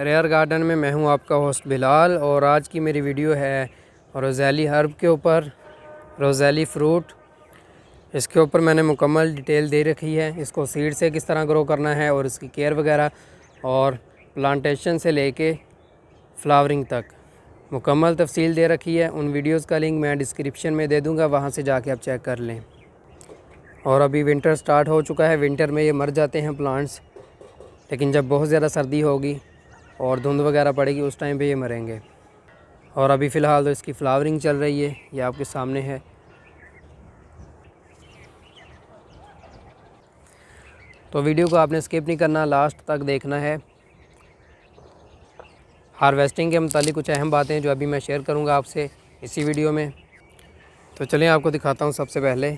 Rare garden में मैं हूं आपका होस्ट बिलाल और आज की मेरी वीडियो है रोज़ेली हर्ब के ऊपर। रोज़ेली फ्रूट, इसके ऊपर मैंने मुकम्मल डिटेल दे रखी है। इसको सीड से किस तरह ग्रो करना है और इसकी केयर वगैरह और प्लांटेशन से लेके फ्लावरिंग तक मुकम्मल तफसील दे रखी है। उन वीडियोज़ का लिंक मैं डिस्क्रिप्शन में दे दूँगा, वहाँ से जाके आप चेक कर लें। और अभी विंटर स्टार्ट हो चुका है। विंटर में ये मर जाते हैं प्लांट्स, लेकिन जब बहुत ज़्यादा सर्दी होगी और धुंध वगैरह पड़ेगी उस टाइम पे ये मरेंगे। और अभी फ़िलहाल तो इसकी फ्लावरिंग चल रही है, ये आपके सामने है। तो वीडियो को आपने स्किप नहीं करना, लास्ट तक देखना है। हार्वेस्टिंग के मुतालिक कुछ अहम बातें जो अभी मैं शेयर करूंगा आपसे इसी वीडियो में। तो चलिए आपको दिखाता हूं। सबसे पहले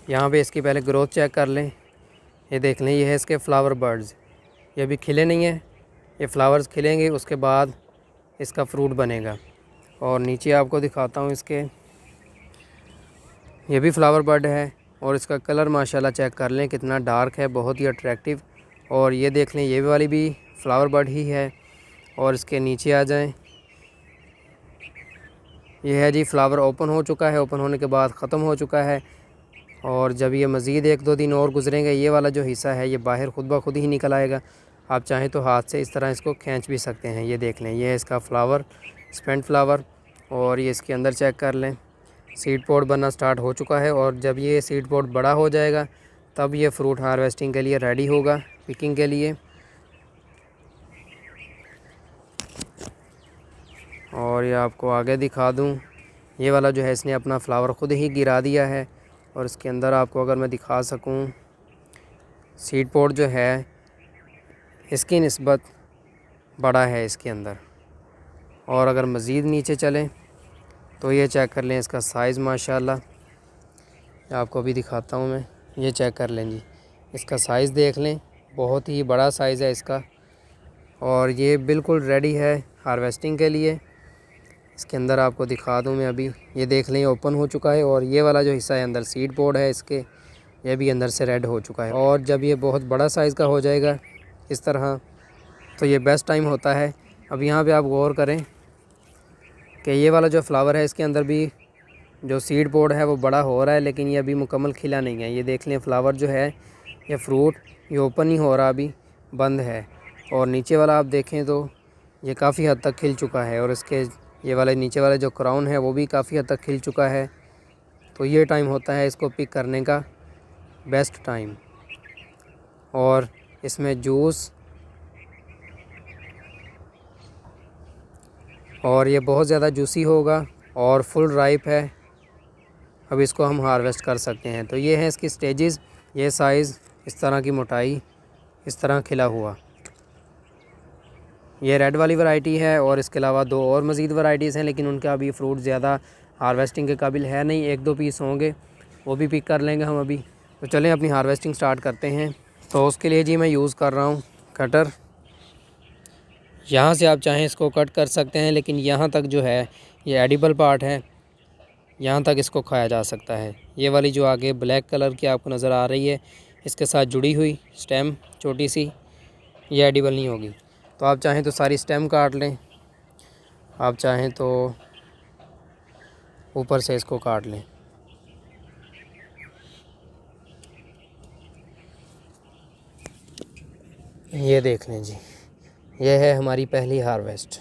यहाँ पे इसकी पहले ग्रोथ चेक कर लें। ये देख लें, ये है इसके फ्लावर बर्ड्स। ये अभी खिले नहीं हैं, ये फ्लावर्स खिलेंगे उसके बाद इसका फ्रूट बनेगा। और नीचे आपको दिखाता हूँ इसके, ये भी फ्लावर बर्ड है और इसका कलर माशाल्लाह चेक कर लें कितना डार्क है, बहुत ही अट्रैक्टिव। और ये देख लें, ये वाली भी फ्लावर बर्ड ही है। और इसके नीचे आ जाएं, ये है जी फ्लावर ओपन हो चुका है, ओपन होने के बाद ख़त्म हो चुका है। और जब ये मज़ीद 1-2 दिन और गुजरेंगे, ये वाला जो हिस्सा है ये बाहर खुद ब खुद ही निकल आएगा। आप चाहें तो हाथ से इस तरह इसको खींच भी सकते हैं। ये देख लें, ये है इसका फ्लावर, स्पेंट फ्लावर। और ये इसके अंदर चेक कर लें, सीड पॉड बनना स्टार्ट हो चुका है। और जब ये सीड पॉड बड़ा हो जाएगा तब ये फ्रूट हार्वेस्टिंग के लिए रेडी होगा, पिकिंग के लिए। और ये आपको आगे दिखा दूं, ये वाला जो है इसने अपना फ्लावर ख़ुद ही गिरा दिया है। और इसके अंदर आपको अगर मैं दिखा सकूं, सीड पॉड जो है इसकी निस्बत बड़ा है इसके अंदर। और अगर मज़ीद नीचे चलें तो ये चेक कर लें, इसका साइज़ माशाल्लाह आपको भी दिखाता हूँ मैं। ये चेक कर लें जी, इसका साइज़ देख लें, बहुत ही बड़ा साइज़ है इसका। और ये बिल्कुल रेडी है हार्वेस्टिंग के लिए। इसके अंदर आपको दिखा दूँ मैं अभी, ये देख लें ओपन हो चुका है। और ये वाला जो हिस्सा है अंदर सीड पॉड है इसके, ये भी अंदर से रेड हो चुका है। और जब ये बहुत बड़ा साइज़ का हो जाएगा इस तरह, तो ये बेस्ट टाइम होता है। अब यहाँ पे आप गौर करें कि ये वाला जो फ्लावर है इसके अंदर भी जो सीड पॉड है वो बड़ा हो रहा है, लेकिन ये अभी मुकम्मल खिला नहीं है। ये देख लें, फ्लावर जो है ये फ्रूट ये ओपन ही हो रहा, अभी बंद है। और नीचे वाला आप देखें तो ये काफ़ी हद तक खिल चुका है। और इसके ये वाले नीचे वाला जो क्राउन है वो भी काफ़ी हद तक खिल चुका है। तो ये टाइम होता है इसको पिक करने का, बेस्ट टाइम। और इसमें जूस, और ये बहुत ज़्यादा जूसी होगा और फुल राइप है। अब इसको हम हार्वेस्ट कर सकते हैं। तो ये है इसकी स्टेजेस, ये साइज़, इस तरह की मोटाई, इस तरह खिला हुआ। ये रेड वाली वैरायटी है और इसके अलावा 2 और मज़ीद वैराइटीज़ हैं, लेकिन उनका अभी फ्रूट ज़्यादा हार्वेस्टिंग के काबिल है नहीं। 1-2 पीस होंगे, वो भी पिक कर लेंगे हम अभी। तो चलें अपनी हार्वेस्टिंग स्टार्ट करते हैं। तो उसके लिए जी मैं यूज़ कर रहा हूँ कटर। यहाँ से आप चाहें इसको कट कर सकते हैं, लेकिन यहाँ तक जो है ये एडिबल पार्ट है, यहाँ तक इसको खाया जा सकता है। ये वाली जो आगे ब्लैक कलर की आपको नज़र आ रही है, इसके साथ जुड़ी हुई स्टेम छोटी सी, ये एडिबल नहीं होगी। तो आप चाहें तो सारी स्टेम काट लें, आप चाहें तो ऊपर से इसको काट लें। ये देख लें जी, ये है हमारी पहली हार्वेस्ट।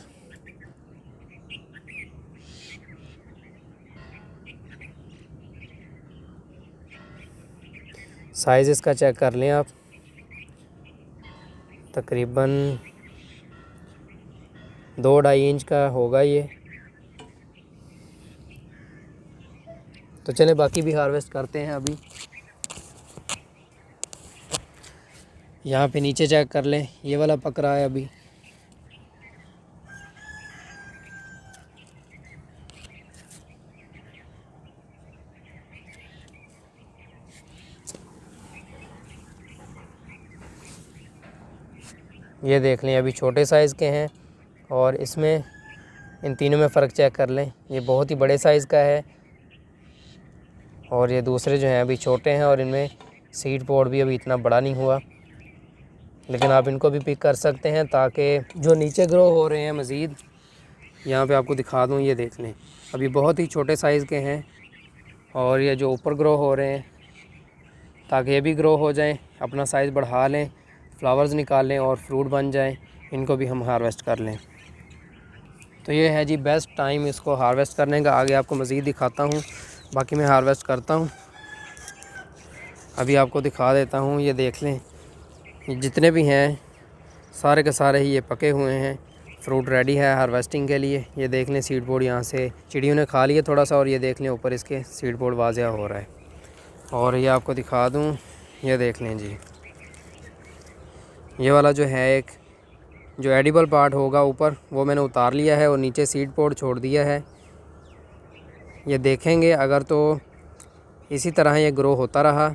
साइज़ इसका चेक कर लें आप, तकरीबन 2-2.5 इंच का होगा ये। तो चलें बाकी भी हार्वेस्ट करते हैं अभी। यहाँ पे नीचे चेक कर लें, ये वाला पक रहा है अभी। ये देख लें, अभी छोटे साइज़ के हैं। और इसमें इन तीनों में फ़र्क चेक कर लें, ये बहुत ही बड़े साइज़ का है और ये दूसरे जो हैं अभी छोटे हैं। और इनमें सीड पॉड भी अभी इतना बड़ा नहीं हुआ। लेकिन आप इनको भी पिक कर सकते हैं ताकि जो नीचे ग्रो हो रहे हैं मज़ीद, यहाँ पे आपको दिखा दूँ, ये देख लें अभी बहुत ही छोटे साइज़ के हैं। और ये जो ऊपर ग्रो हो रहे हैं ताकि ये भी ग्रो हो जाएं, अपना साइज़ बढ़ा लें, फ्लावर्स निकाल लें और फ्रूट बन जाएं, इनको भी हम हार्वेस्ट कर लें। तो ये है जी बेस्ट टाइम इसको हार्वेस्ट करने का। आगे आपको मज़ीद दिखाता हूँ, बाकी मैं हार्वेस्ट करता हूँ, अभी आपको दिखा देता हूँ। ये देख लें, ये जितने भी हैं सारे के सारे ही ये पके हुए हैं, फ्रूट रेडी है हार्वेस्टिंग के लिए। ये देख लें सीड बोर्ड यहाँ से चिड़ियों ने खा लिया थोड़ा सा, और ये देख लें ऊपर इसके सीड बोर्ड वाज़िया हो रहा है। और ये आपको दिखा दूँ, ये देख लें जी, ये वाला जो है एक जो एडिबल पार्ट होगा ऊपर वो मैंने उतार लिया है और नीचे सीड पोड छोड़ दिया है। ये देखेंगे अगर तो इसी तरह ये ग्रो होता रहा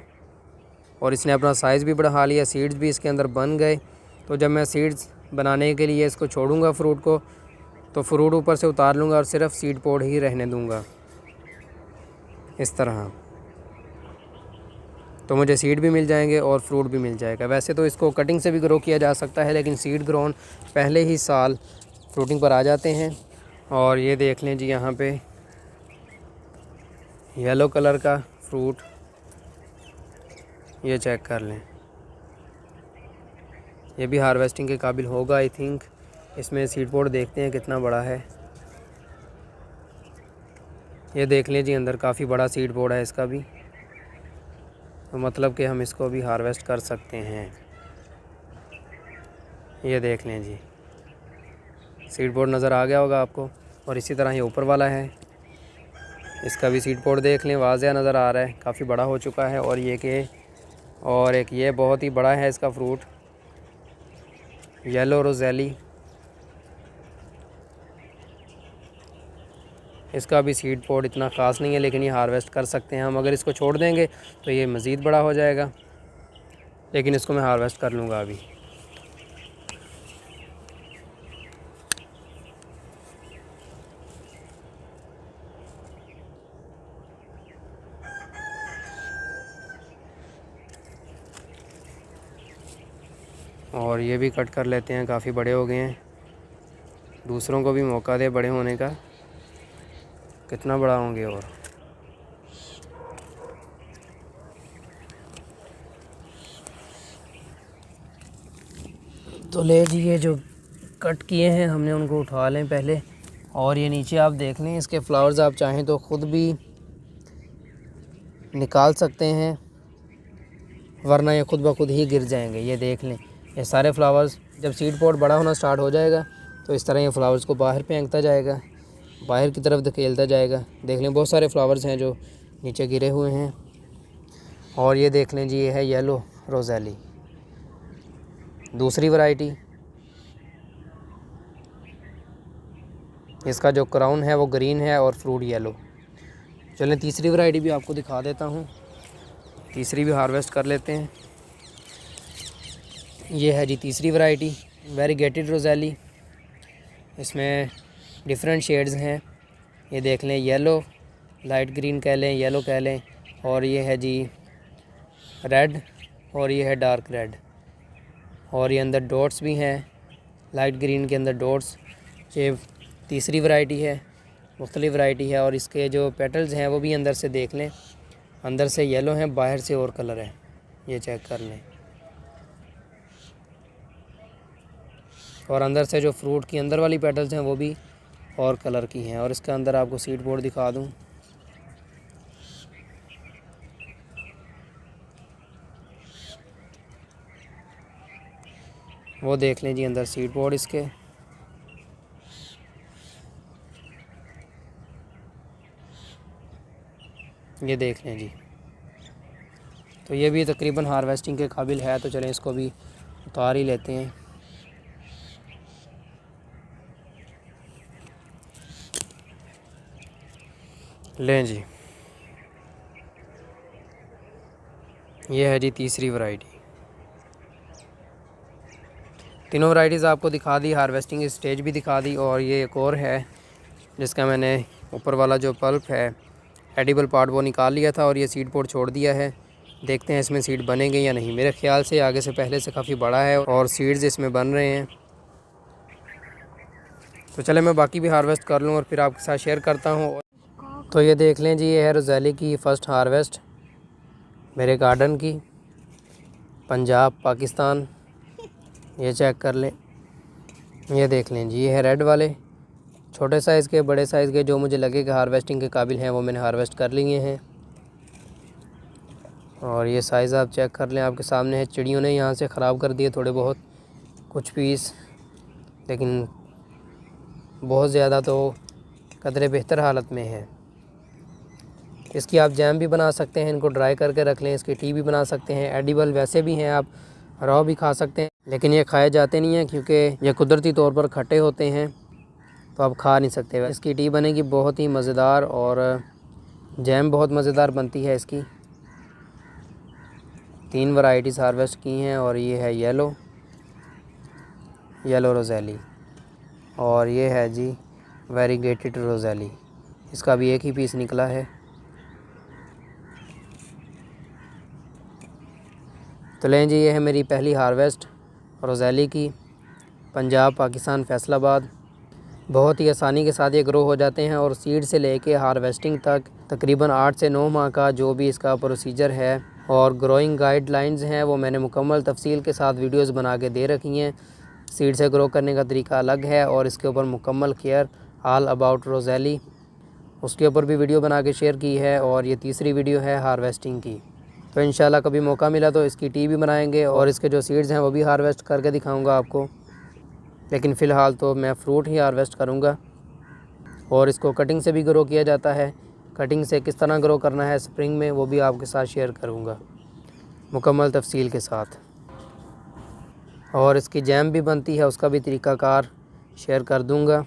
और इसने अपना साइज़ भी बढ़ा लिया, सीड्स भी इसके अंदर बन गए, तो जब मैं सीड्स बनाने के लिए इसको छोड़ूंगा फ्रूट को, तो फ्रूट ऊपर से उतार लूँगा और सिर्फ सीड पोड ही रहने दूँगा इस तरह। तो मुझे सीड भी मिल जाएंगे और फ्रूट भी मिल जाएगा। वैसे तो इसको कटिंग से भी ग्रो किया जा सकता है, लेकिन सीड ग्रोन पहले ही साल फ्रूटिंग पर आ जाते हैं। और ये देख लें जी, यहाँ पे येलो कलर का फ्रूट, ये चेक कर लें, ये भी हार्वेस्टिंग के काबिल होगा आई थिंक। इसमें सीड पोड देखते हैं कितना बड़ा है। ये देख लें जी, अंदर काफ़ी बड़ा सीड पोड है इसका भी, तो मतलब कि हम इसको भी हार्वेस्ट कर सकते हैं। ये देख लें जी, सीड पोड नज़र आ गया होगा आपको। और इसी तरह ये ऊपर वाला है, इसका भी सीड पोड देख लें, वाज़िया नज़र आ रहा है, काफ़ी बड़ा हो चुका है। और ये के और एक ये बहुत ही बड़ा है इसका फ्रूट, येलो रोज़ेली, इसका भी सीड पोड इतना ख़ास नहीं है, लेकिन ये हार्वेस्ट कर सकते हैं हम। अगर इसको छोड़ देंगे तो ये मज़ीद बड़ा हो जाएगा, लेकिन इसको मैं हार्वेस्ट कर लूँगा अभी। और ये भी कट कर लेते हैं, काफ़ी बड़े हो गए हैं, दूसरों को भी मौका दे बड़े होने का, कितना बड़ा होंगे। और तो ले जी, ये जो कट किए हैं हमने उनको उठा लें पहले। और ये नीचे आप देख लें, इसके फ्लावर्स आप चाहें तो ख़ुद भी निकाल सकते हैं, वरना ये खुद ब खुद ही गिर जाएंगे। ये देख लें, ये सारे फ्लावर्स जब सीड पॉट बड़ा होना स्टार्ट हो जाएगा तो इस तरह ये फ्लावर्स को बाहर फेंकता जाएगा, बाहर की तरफ धकेलता जाएगा। देख लें बहुत सारे फ्लावर्स हैं जो नीचे गिरे हुए हैं। और ये देख लें जी, ये है येलो रोज़ेली, दूसरी वैरायटी। इसका जो क्राउन है वो ग्रीन है और फ्रूट येलो। चलें तीसरी वैरायटी भी आपको दिखा देता हूँ, तीसरी भी हार्वेस्ट कर लेते हैं। ये है जी तीसरी वैरायटी, वेरीगेटेड रोज़ेली। इसमें डिफरेंट शेड्स हैं, ये देख लें, येलो, लाइट ग्रीन कह लें, येलो कह लें, और ये है जी रेड, और ये है डार्क रेड। और ये अंदर डॉट्स भी हैं, लाइट ग्रीन के अंदर डॉट्स। ये तीसरी वैरायटी है, मुख्तलिफ वैरायटी है। और इसके जो पेटल्स हैं वो भी अंदर से देख लें, अंदर से येलो हैं, बाहर से और कलर है, ये चेक कर लें। और अंदर से जो फ्रूट की अंदर वाली पेटल्स हैं वो भी और कलर की हैं। और इसके अंदर आपको सीड बोर्ड दिखा दूं, वो देख लें जी, अंदर सीड बोर्ड इसके। ये देख लें जी, तो ये भी तकरीबन हार्वेस्टिंग के काबिल है। तो चलें इसको भी उतार ही लेते हैं। लें जी, ये है जी तीसरी वैरायटी। तीनों वैरायटीज़ आपको दिखा दी, हार्वेस्टिंग स्टेज भी दिखा दी। और ये एक और है जिसका मैंने ऊपर वाला जो पल्प है, एडिबल पार्ट, वो निकाल लिया था और ये सीड पोड छोड़ दिया है। देखते हैं इसमें सीड बनेंगे या नहीं। मेरे ख्याल से आगे से पहले से काफ़ी बड़ा है और सीड्स इसमें बन रहे हैं। तो चले मैं बाकी भी हार्वेस्ट कर लूँ और फिर आपके साथ शेयर करता हूँ। तो ये देख लें जी, ये है रोज़ेली की फ़र्स्ट हार्वेस्ट मेरे गार्डन की, पंजाब पाकिस्तान। ये चेक कर लें, ये देख लें जी, ये है रेड वाले, छोटे साइज़ के, बड़े साइज़ के, जो मुझे लगे कि हार्वेस्टिंग के काबिल हैं वो मैंने हार्वेस्ट कर लिए हैं। और ये साइज़ आप चेक कर लें, आपके सामने है। चिड़ियों ने यहाँ से ख़राब कर दिए थोड़े बहुत कुछ पीस, लेकिन बहुत ज़्यादा तो कदरे बेहतर हालत में है। इसकी आप जैम भी बना सकते हैं, इनको ड्राई करके रख लें, इसकी टी भी बना सकते हैं। एडिबल वैसे भी हैं, आप रॉ भी खा सकते हैं, लेकिन ये खाए जाते नहीं हैं क्योंकि ये कुदरती तौर पर खट्टे होते हैं, तो आप खा नहीं सकते। इसकी टी बनेगी बहुत ही मज़ेदार और जैम बहुत मज़ेदार बनती है इसकी। 3 वैरायटीज़ हार्वेस्ट की हैं और ये है येलो रोज़ेली और ये है जी वेरीगेटेड रोज़ेली। इसका भी एक ही पीस निकला है। तो लें जी, ये है मेरी पहली हार्वेस्ट रोज़ेली की, पंजाब पाकिस्तान फैसलाबाद। बहुत ही आसानी के साथ ये ग्रो हो जाते हैं और सीड से लेके हार्वेस्टिंग तक तकरीबन 8 से 9 माह का जो भी इसका प्रोसीजर है और ग्रोइंग गाइडलाइंस हैं वो मैंने मुकम्मल तफसील के साथ वीडियोस बना के दे रखी हैं। सीड से ग्रो करने का तरीका अलग है और इसके ऊपर मुकम्मल केयर ऑल अबाउट रोज़ेली, उसके ऊपर भी वीडियो बना के शेयर की है। और ये तीसरी वीडियो है हार्वेस्टिंग की। तो इंशाल्लाह कभी मौका मिला तो इसकी टी भी बनाएंगे और इसके जो सीड्स हैं वो भी हार्वेस्ट करके दिखाऊंगा आपको। लेकिन फ़िलहाल तो मैं फ़्रूट ही हार्वेस्ट करूंगा। और इसको कटिंग से भी ग्रो किया जाता है, कटिंग से किस तरह ग्रो करना है स्प्रिंग में वो भी आपके साथ शेयर करूंगा मुकम्मल तफसील के साथ। और इसकी जैम भी बनती है, उसका भी तरीक़ाकार शेयर कर दूंगा।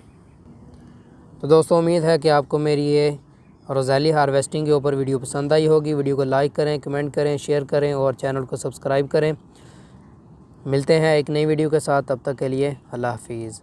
तो दोस्तों, उम्मीद है कि आपको मेरी ये रोज़ेली हार्वेस्टिंग के ऊपर वीडियो पसंद आई होगी। वीडियो को लाइक करें, कमेंट करें, शेयर करें और चैनल को सब्सक्राइब करें। मिलते हैं एक नई वीडियो के साथ, तब तक के लिए अल्लाह हाफिज़।